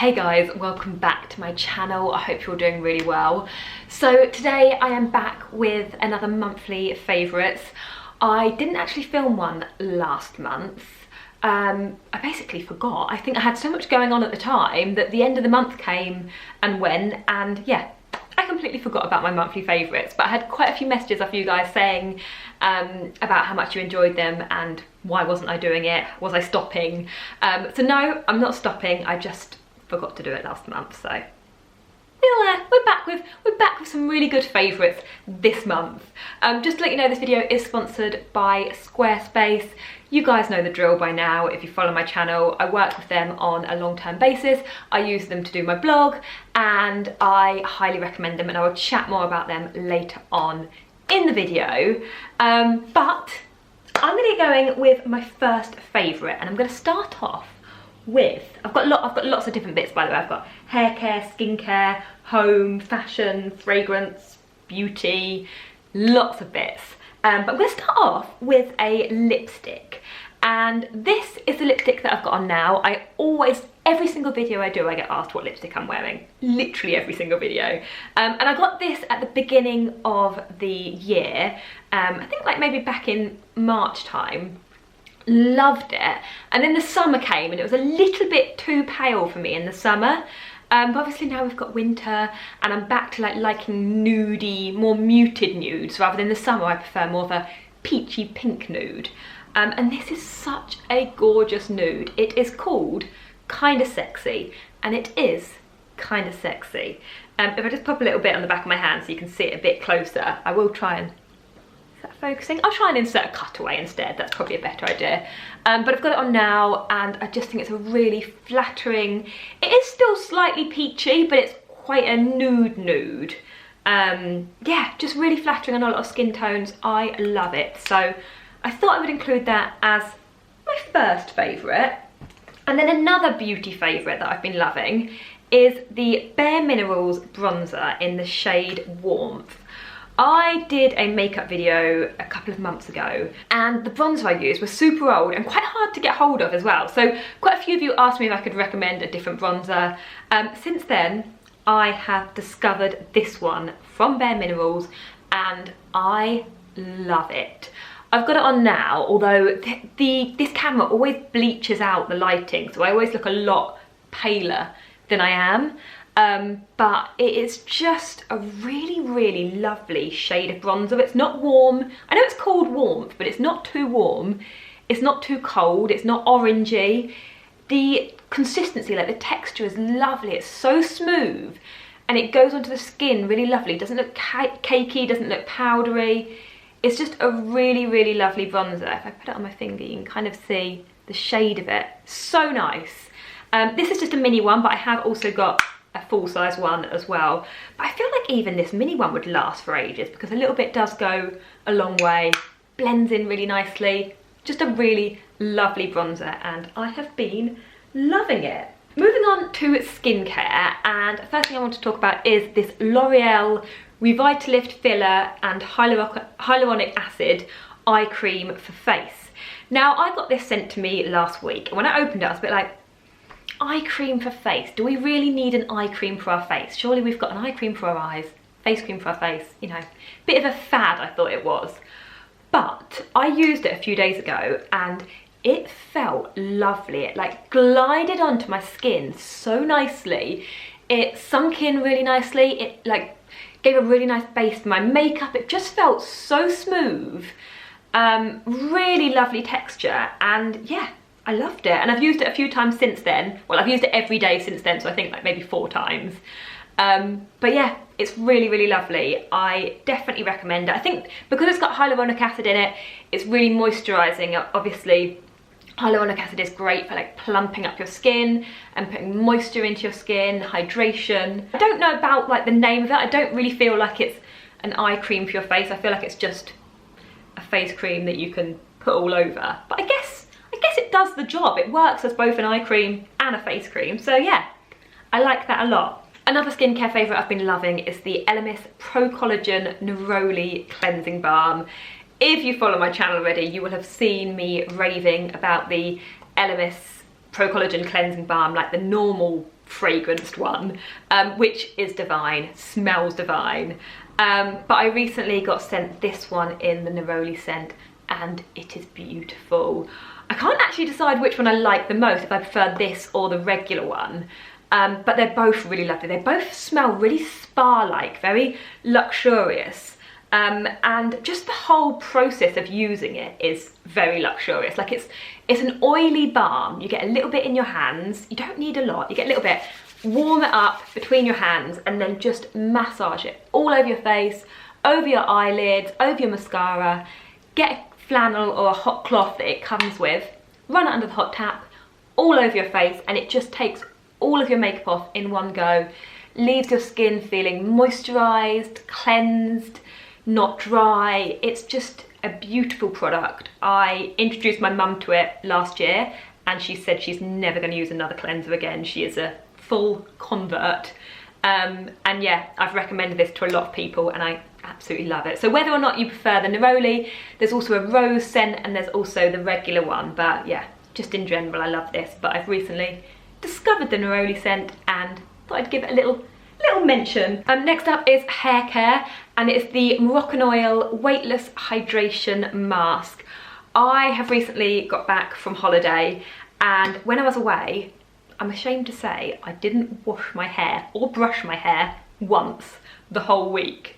Hey guys, welcome back to my channel. I hope you're doing really well. So today I am back with another monthly favourites. I didn't actually film one last month. I basically forgot. I think I had so much going on at the time that the end of the month came and went, and yeah, I completely forgot about my monthly favourites. But I had quite a few messages off you guys saying about how much you enjoyed them and why wasn't I doing it? Was I stopping? So no, I'm not stopping. I just forgot to do it last month, so we're back with some really good favourites this month. Just to let you know, this video is sponsored by Squarespace. You guys know the drill by now if you follow my channel. I work with them on a long-term basis. I use them to do my blog and I highly recommend them, and I will chat more about them later on in the video. But I'm going to get going with my first favourite, and I'm going to start off with, I've got lots of different bits, by the way. I've got hair care, skincare, home, fashion, fragrance, beauty, lots of bits. But I'm going to start off with a lipstick, and this is the lipstick that I've got on now. Every single video I do, I get asked what lipstick I'm wearing, literally every single video. And I got this at the beginning of the year, I think like maybe back in March time. Loved it, and then the summer came and it was a little bit too pale for me in the summer, but obviously now we've got winter and I'm back to like liking nudie, more muted nudes. Rather than the summer, I prefer more of a peachy pink nude, and this is such a gorgeous nude. It is called Kinda Sexy, and it is kinda sexy. If I just pop a little bit on the back of my hand so you can see it a bit closer, I will try and, is that focusing? I'll try and insert a cutaway instead, that's probably a better idea. But I've got it on now and I just think it's a really flattering, it is still slightly peachy, but it's quite a nude. Yeah, just really flattering on a lot of skin tones. I love it. So I thought I would include that as my first favourite. And then another beauty favourite that I've been loving is the Bare Minerals bronzer in the shade Warmth. I did a makeup video a couple of months ago and the bronzer I used was super old and quite hard to get hold of as well. So quite a few of you asked me if I could recommend a different bronzer. Since then, I have discovered this one from Bare Minerals and I love it. I've got it on now, although this camera always bleaches out the lighting, so I always look a lot paler than I am. But it is just a really lovely shade of bronzer. It's not warm. I know it's called Warmth, but it's not too warm. It's not too cold. It's not orangey. The consistency, like the texture, is lovely. It's so smooth and it goes onto the skin really lovely. It doesn't look cakey, doesn't look powdery. It's just a really lovely bronzer. If I put it on my finger, you can kind of see the shade of it. So nice. This is just a mini one, but I have also got a full-size one as well. But I feel like even this mini one would last for ages because a little bit does go a long way, blends in really nicely. Just a really lovely bronzer and I have been loving it. Moving on to skincare, and first thing I want to talk about is this L'Oreal Revitalift Filler and Hyaluronic Acid Eye Cream for Face. Now I got this sent to me last week and when I opened it I was a bit like, eye cream for face? Do we really need an eye cream for our face? Surely we've got an eye cream for our eyes, face cream for our face, you know. Bit of a fad I thought it was. But I used it a few days ago and it felt lovely. It like glided onto my skin so nicely. It sunk in really nicely. It like gave a really nice base for my makeup. It just felt so smooth. Really lovely texture, and yeah, I loved it. And I've used it a few times since then. Well, I've used it every day since then, so I think like maybe 4 times. But yeah, it's really lovely. I definitely recommend it. I think because it's got hyaluronic acid in it, it's really moisturising. Obviously, hyaluronic acid is great for like plumping up your skin and putting moisture into your skin, hydration. I don't know about like the name of it. I don't really feel like it's an eye cream for your face. I feel like it's just a face cream that you can put all over. But I guess it does the job. It works as both an eye cream and a face cream. So yeah, I like that a lot. Another skincare favourite I've been loving is the Elemis Pro Collagen Neroli Cleansing Balm. If you follow my channel already, you will have seen me raving about the Elemis Pro Collagen Cleansing Balm, like the normal fragranced one, which is divine, smells divine. But I recently got sent this one in the neroli scent, and it is beautiful. I can't actually decide which one I like the most, if I prefer this or the regular one. But they're both really lovely. They both smell really spa-like, very luxurious. And just the whole process of using it is very luxurious. Like it's an oily balm. You get a little bit in your hands. You don't need a lot. You get a little bit. Warm it up between your hands and then just massage it all over your face, over your eyelids, over your mascara. Get a flannel or a hot cloth that it comes with. Run it under the hot tap, all over your face, and it just takes all of your makeup off in one go. Leaves your skin feeling moisturised, cleansed, not dry. It's just a beautiful product. I introduced my mum to it last year and she said she's never going to use another cleanser again. She is a full convert. And yeah, I've recommended this to a lot of people and I absolutely love it. So whether or not you prefer the neroli, there's also a rose scent and there's also the regular one. But yeah, just in general, I love this. But I've recently discovered the neroli scent and thought I'd give it a little mention. Next up is Haircare, and it's the Moroccan Oil Weightless Hydration Mask. I have recently got back from holiday, and when I was away, I'm ashamed to say I didn't wash my hair or brush my hair once the whole week.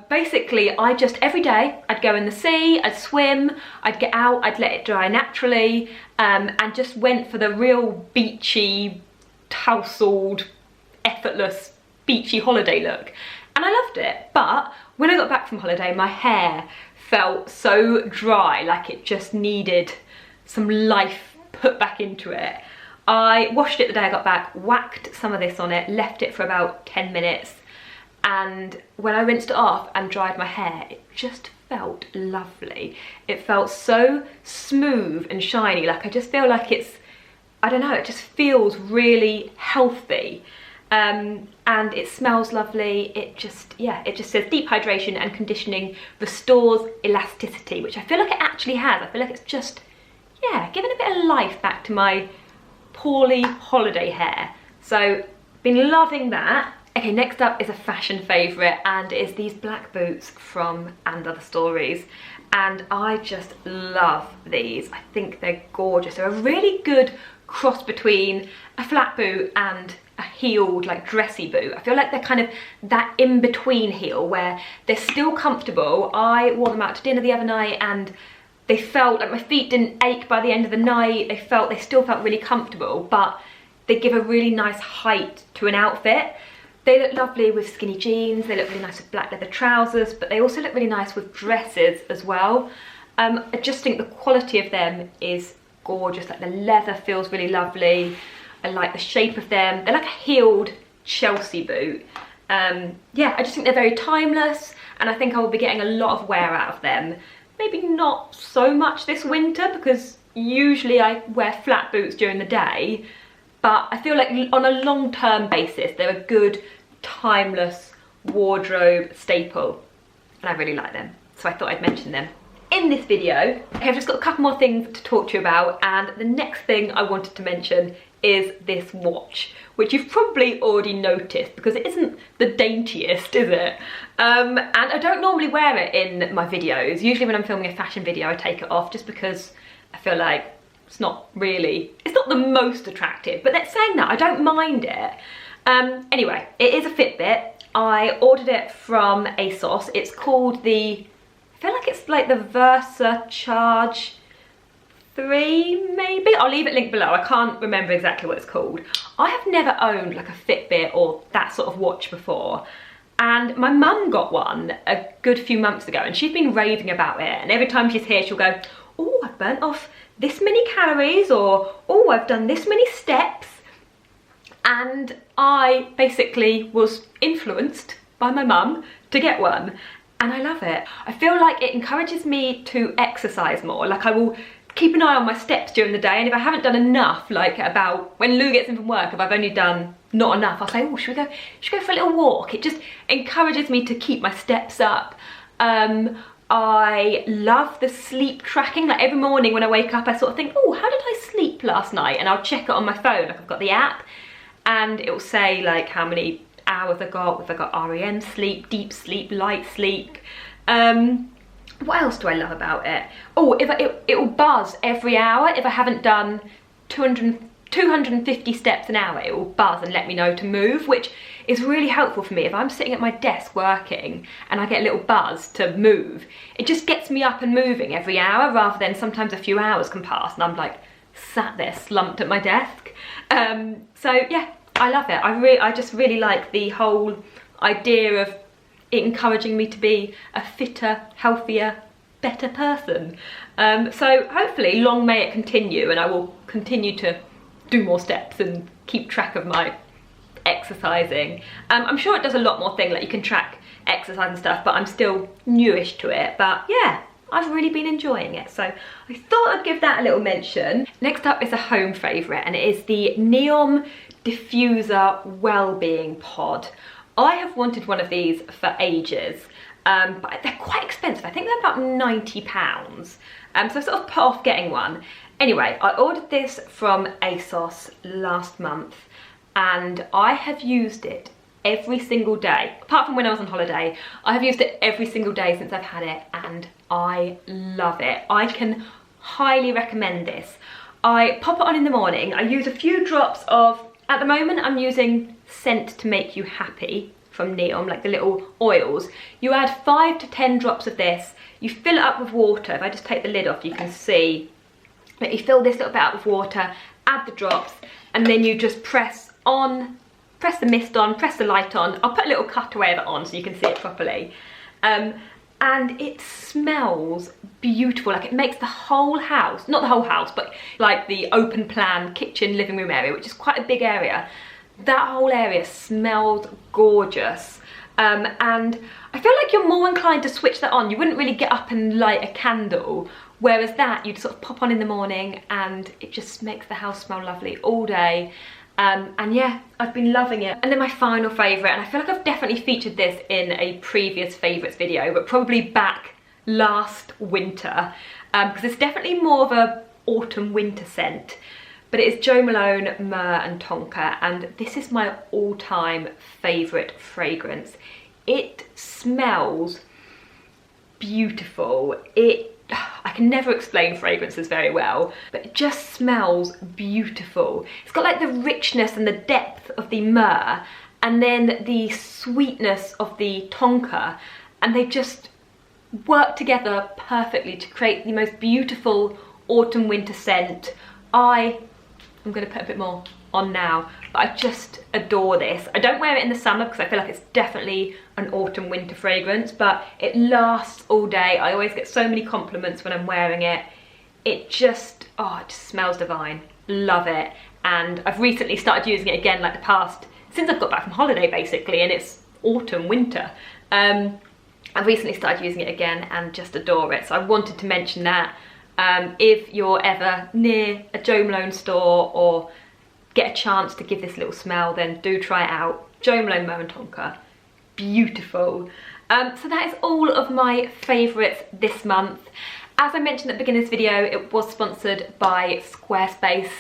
Basically, I just, every day, I'd go in the sea, I'd swim, I'd get out, I'd let it dry naturally, and just went for the real beachy, tousled, effortless, beachy holiday look. And I loved it, but when I got back from holiday, my hair felt so dry, like it just needed some life put back into it. I washed it the day I got back, whacked some of this on it, left it for about 10 minutes, and when I rinsed it off and dried my hair, it just felt lovely. It felt so smooth and shiny, like I just feel like it's, I don't know, it just feels really healthy. And it smells lovely. It just, yeah, it just says deep hydration and conditioning restores elasticity, which I feel like it actually has. I feel like it's just, yeah, giving a bit of life back to my poorly holiday hair. So, been loving that. Okay, next up is a fashion favourite, and it's these black boots from And Other Stories. And I just love these. I think they're gorgeous. They're a really good cross between a flat boot and a heeled, like dressy boot. I feel like they're kind of that in-between heel where they're still comfortable. I wore them out to dinner the other night and they felt like my feet didn't ache by the end of the night. They still felt really comfortable, but they give a really nice height to an outfit. They look lovely with skinny jeans, they look really nice with black leather trousers, but they also look really nice with dresses as well. I just think the quality of them is gorgeous. Like the leather feels really lovely. I like the shape of them. They're like a heeled Chelsea boot. Yeah, I just think they're very timeless, and I think I will be getting a lot of wear out of them. Maybe not so much this winter because usually I wear flat boots during the day, but I feel like on a long-term basis they're a good, timeless wardrobe staple, and I really like them. So I thought I'd mention them in this video. Okay, I've just got a couple more things to talk to you about, and the next thing I wanted to mention is this watch, which you've probably already noticed because it isn't the daintiest, is it? And I don't normally wear it in my videos. Usually when I'm filming a fashion video I take it off just because I feel like it's not the most attractive, but that's saying that, I don't mind it. Anyway, it is a Fitbit. I ordered it from ASOS. It's called I feel like it's like the Versa Charge 3 maybe? I'll leave it linked below. I can't remember exactly what it's called. I have never owned like a Fitbit or that sort of watch before, and my mum got one a good few months ago and she's been raving about it, and every time she's here she'll go, oh, I've burnt off this many calories, or oh, I've done this many steps. And I basically was influenced by my mum to get one, and I love it. I feel like it encourages me to exercise more. Like I will keep an eye on my steps during the day, and if I haven't done enough, like about when Lou gets in from work, if I've only done not enough, I'll say, oh, should we go for a little walk? It just encourages me to keep my steps up. I love the sleep tracking. Like every morning when I wake up, I sort of think, oh, how did I sleep last night? And I'll check it on my phone, like I've got the app. and it will say like how many hours I got, if I got REM sleep, deep sleep, light sleep. What else do I love about it? Oh, it will buzz every hour. If I haven't done 250 steps an hour, it will buzz and let me know to move, which is really helpful for me. If I'm sitting at my desk working and I get a little buzz to move, it just gets me up and moving every hour, rather than sometimes a few hours can pass and I'm like sat there slumped at my desk. So yeah, I love it. I just really like the whole idea of it encouraging me to be a fitter, healthier, better person. So hopefully long may it continue, and I will continue to do more steps and keep track of my exercising. I'm sure it does a lot more things, like you can track exercise and stuff, but I'm still newish to it. But yeah, I've really been enjoying it, so I thought I'd give that a little mention. Next up is a home favourite, and it is the Neom Diffuser Wellbeing Pod. I have wanted one of these for ages, but they're quite expensive. I think they're about £90. So I sort of put off getting one. Anyway, I ordered this from ASOS last month, and I have used it every single day. Apart from when I was on holiday, I have used it every single day since I've had it, and I love it. I can highly recommend this. I pop it on in the morning. I use a few drops of, at the moment I'm using Scent to Make You Happy from Neom, like the little oils. You add 5 to 10 drops of this, you fill it up with water. If I just take the lid off, you can see that you fill this little bit up with water, add the drops, and then you just press the mist on, press the light on. I'll put a little cutaway of it on so you can see it properly. And it smells beautiful. Like, it makes the whole house, not the whole house, but like the open plan kitchen living room area, which is quite a big area, that whole area smells gorgeous. And I feel like you're more inclined to switch that on. You wouldn't really get up and light a candle, whereas that you'd sort of pop on in the morning and it just makes the house smell lovely all day. And yeah, I've been loving it. And then my final favourite, and I feel like I've definitely featured this in a previous favourites video, but probably back last winter, because it's definitely more of a autumn winter scent, but it is Jo Malone Myrrh and Tonka, and this is my all-time favourite fragrance. It smells beautiful. I can never explain fragrances very well, but it just smells beautiful. It's got like the richness and the depth of the myrrh, and then the sweetness of the tonka, and they just work together perfectly to create the most beautiful autumn winter scent. I'm going to put a bit more on now, but I just adore this. I don't wear it in the summer because I feel like it's definitely an autumn winter fragrance, but it lasts all day. I always get so many compliments when I'm wearing it. It just smells divine. Love it. And I've recently started using it again, like the past, since I've got back from holiday basically, and it's autumn winter. I've recently started using it again and just adore it. So I wanted to mention that. If you're ever near a Jo Malone store or get a chance to give this little smell, then do try it out. Jo Malone Myrrh and Tonka, beautiful. So that is all of my favourites this month. As I mentioned at the beginning of this video, it was sponsored by Squarespace.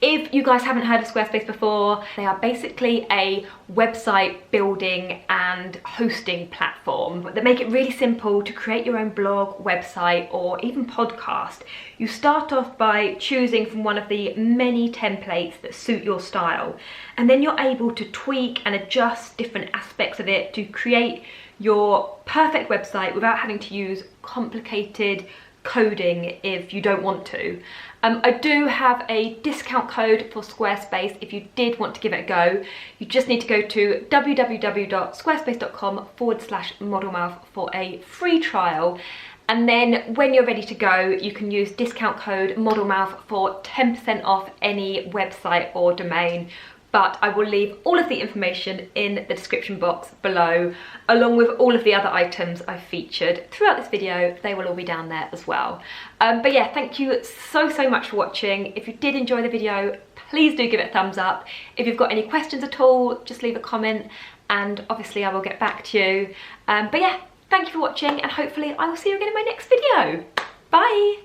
If you guys haven't heard of Squarespace before, they are basically a website building and hosting platform that make it really simple to create your own blog, website, or even podcast. You start off by choosing from one of the many templates that suit your style, and then you're able to tweak and adjust different aspects of it to create your perfect website without having to use complicated coding if you don't want to. I do have a discount code for Squarespace if you did want to give it a go. You just need to go to www.squarespace.com/modelmouth for a free trial. And then when you're ready to go, you can use discount code modelmouth for 10% off any website or domain. But I will leave all of the information in the description box below, along with all of the other items I've featured throughout this video. They will all be down there as well. But yeah, thank you so much for watching. If you did enjoy the video, please do give it a thumbs up. If you've got any questions at all, just leave a comment, and obviously I will get back to you. But yeah, thank you for watching, and hopefully I will see you again in my next video. Bye!